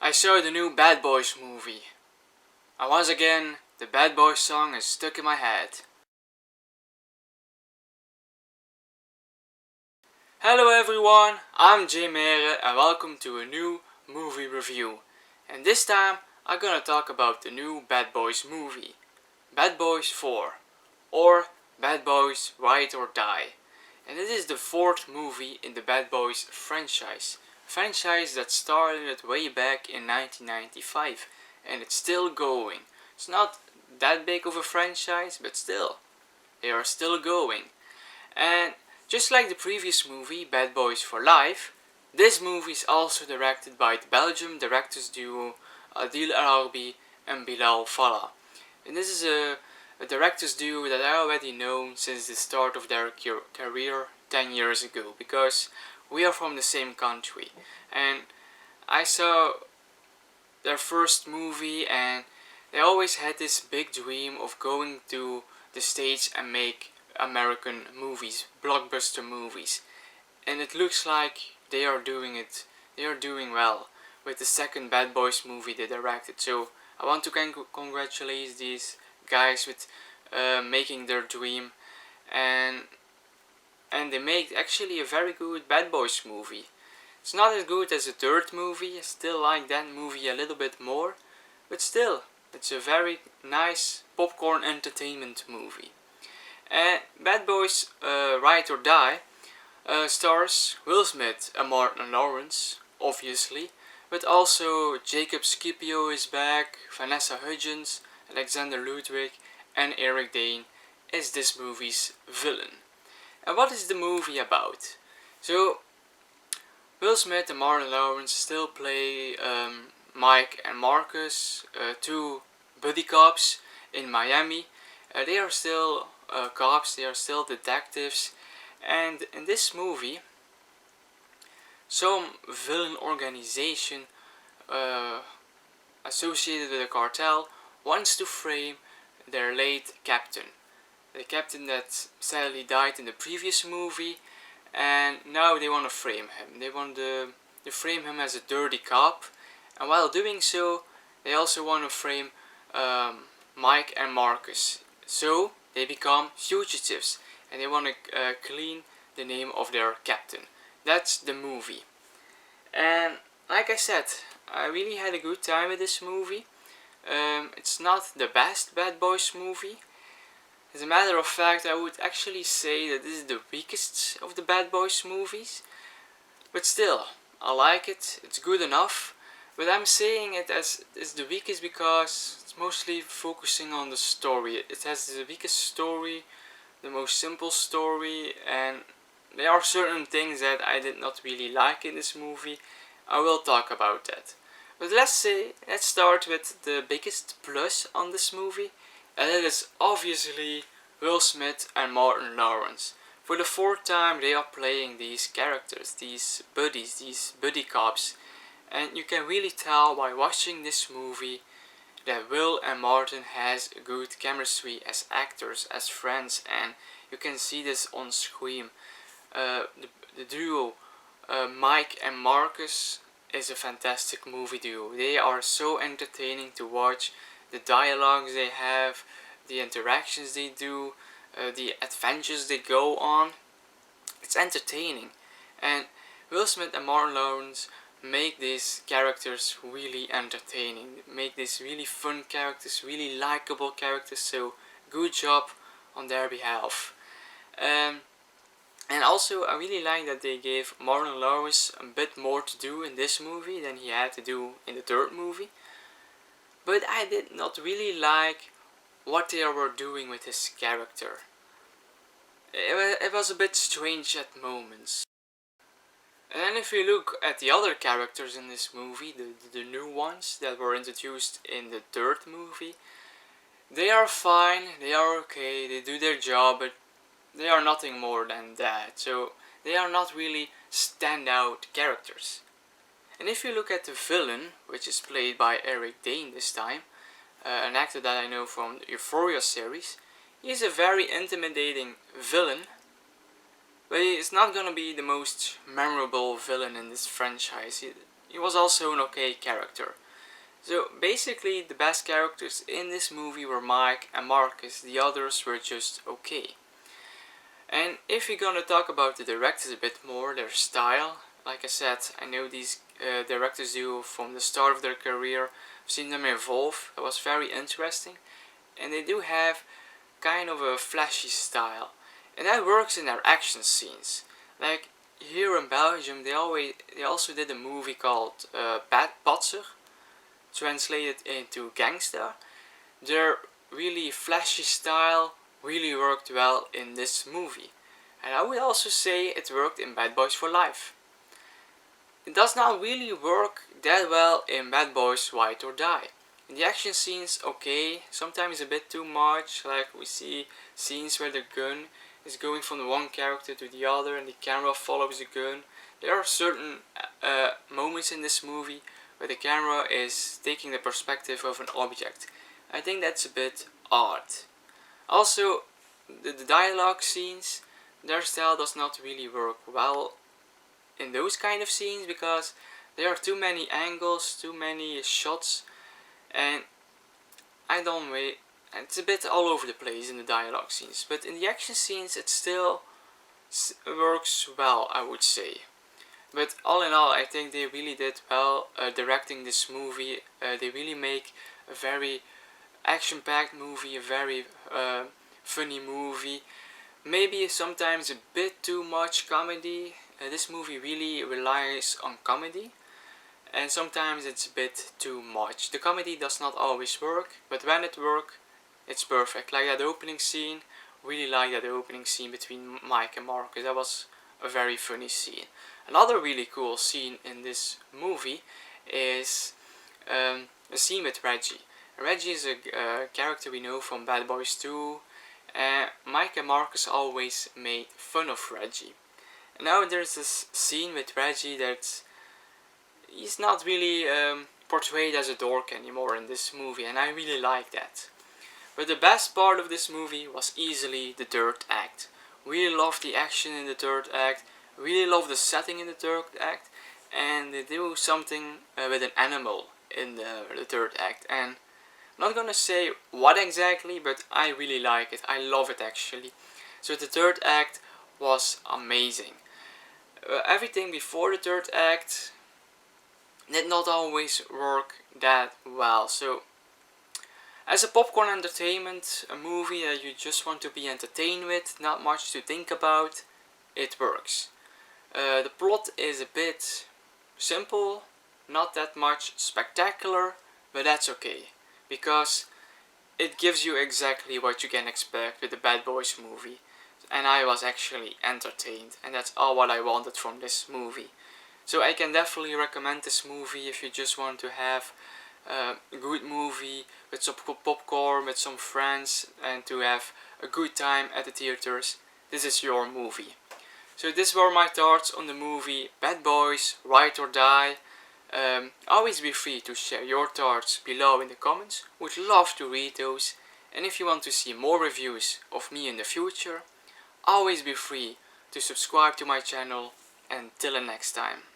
I saw the new Bad Boys movie, and once again, the Bad Boys song is stuck in my head. Hello everyone, I'm Jay Mere and welcome to a new movie review. And this time, I'm gonna talk about the new Bad Boys movie, Bad Boys 4, or Bad Boys Ride or Die. And it is the fourth movie in the Bad Boys franchise that started way back in 1995, and it's still going. It's not that big of a franchise, but still, they are still going. And just like the previous movie, Bad Boys for Life, this movie is also directed by the Belgian directors duo Adil Arabi and Bilal Fallah. And this is a directors duo that I already know since the start of their career 10 years ago, because we are from the same country. And I saw their first movie and they always had this big dream of going to the States and make American movies, blockbuster movies. And it looks like they are doing it. They are doing well with the second Bad Boys movie they directed. So I want to congratulate these guys with making their dream, and they made actually a very good Bad Boys movie. It's not as good as the third movie. I still like that movie a little bit more, but still, it's a very nice popcorn entertainment movie. And Bad Boys Ride or Die stars Will Smith and Martin Lawrence, obviously, but also Jacob Scipio is back, Vanessa Hudgens, Alexander Ludwig, and Eric Dane is this movie's villain. And what is the movie about? So, Will Smith and Martin Lawrence still play Mike and Marcus, two buddy cops in Miami. They are still cops, they are still detectives, and in this movie, some villain organization associated with a cartel wants to frame their late captain. The captain that sadly died in the previous movie, and now they want to frame him. They want to frame him as a dirty cop, and while doing so, they also want to frame Mike and Marcus. So they become fugitives, and they want to clean the name of their captain. That's the movie. And like I said, I really had a good time with this movie. It's not the best Bad Boys movie. As a matter of fact, I would actually say that this is the weakest of the Bad Boys movies. But still, I like it, it's good enough. But I'm saying it as the weakest because it's mostly focusing on the story. It has the weakest story, the most simple story, and there are certain things that I did not really like in this movie. I will talk about that. But let's start with the biggest plus on this movie, and it is obviously Will Smith and Martin Lawrence. For the fourth time they are playing these characters, these buddies, these buddy cops, and you can really tell by watching this movie that Will and Martin has good chemistry as actors, as friends, and you can see this on screen. The duo Mike and Marcus is a fantastic movie duo. They are so entertaining to watch. The dialogues they have, the interactions they do, the adventures they go on. It's entertaining. And Will Smith and Martin Lawrence make these characters really entertaining. Make these really fun characters, really likable characters. So good job on their behalf. And also, I really like that they gave Martin Lawrence a bit more to do in this movie than he had to do in the third movie. But I did not really like what they were doing with his character. It was a bit strange at moments. And then if you look at the other characters in this movie, the new ones that were introduced in the third movie, they are fine, they are okay, they do their job, but they are nothing more than that. So they are not really standout characters. And if you look at the villain, which is played by Eric Dane this time, an actor that I know from the Euphoria series, he is a very intimidating villain, but he is not gonna be the most memorable villain in this franchise. he was also an okay character. So basically the best characters in this movie were Mike and Marcus, the others were just okay. And if we're gonna talk about the directors a bit more, their style, like I said, I know these directors do from the start of their career. I've seen them evolve. It was very interesting, and they do have kind of a flashy style, and that works in their action scenes. Like here in Belgium, they also did a movie called Bad Patser, translated into Gangsta. Their really flashy style really worked well in this movie, and I would also say it worked in Bad Boys for Life. It does not really work that well in Bad Boys Ride or Die. In the action scenes, okay, sometimes a bit too much, like we see scenes where the gun is going from the one character to the other and the camera follows the gun. There are certain moments in this movie where the camera is taking the perspective of an object. I think that's a bit odd. Also, the dialogue scenes, their style does not really work well in those kind of scenes because there are too many angles, too many shots, and it's a bit all over the place in the dialogue scenes. But in the action scenes, it still works well, I would say. But all in all, I think they really did well directing this movie. They really make a very action-packed movie, a very funny movie. Maybe sometimes a bit too much comedy. This movie really relies on comedy, and sometimes it's a bit too much. The comedy does not always work, but when it works, it's perfect. Like that opening scene, really like that opening scene between Mike and Marcus. That was a very funny scene. Another really cool scene in this movie is a scene with Reggie. Reggie is a character we know from Bad Boys 2. Mike and Marcus always made fun of Reggie. And now there's this scene with Reggie that he's not really portrayed as a dork anymore in this movie, and I really like that. But the best part of this movie was easily the third act. Really love the action in the third act, really love the setting in the third act, and they do something with an animal in the third act. And I'm not gonna say what exactly, but I really like it. I love it actually. So the third act was amazing. Everything before the third act did not always work that well. So as a popcorn entertainment, a movie that you just want to be entertained with, not much to think about, it works. The plot is a bit simple, not that much spectacular, but that's okay, because it gives you exactly what you can expect with the Bad Boys movie, and I was actually entertained, and that's all what I wanted from this movie. So I can definitely recommend this movie if you just want to have a good movie with some popcorn, with some friends, and to have a good time at the theaters. This is your movie. So these were my thoughts on the movie Bad Boys Ride or Die. Always be free to share your thoughts below in the comments. Would love to read those. And if you want to see more reviews of me in the future, always be free to subscribe to my channel. Until the next time.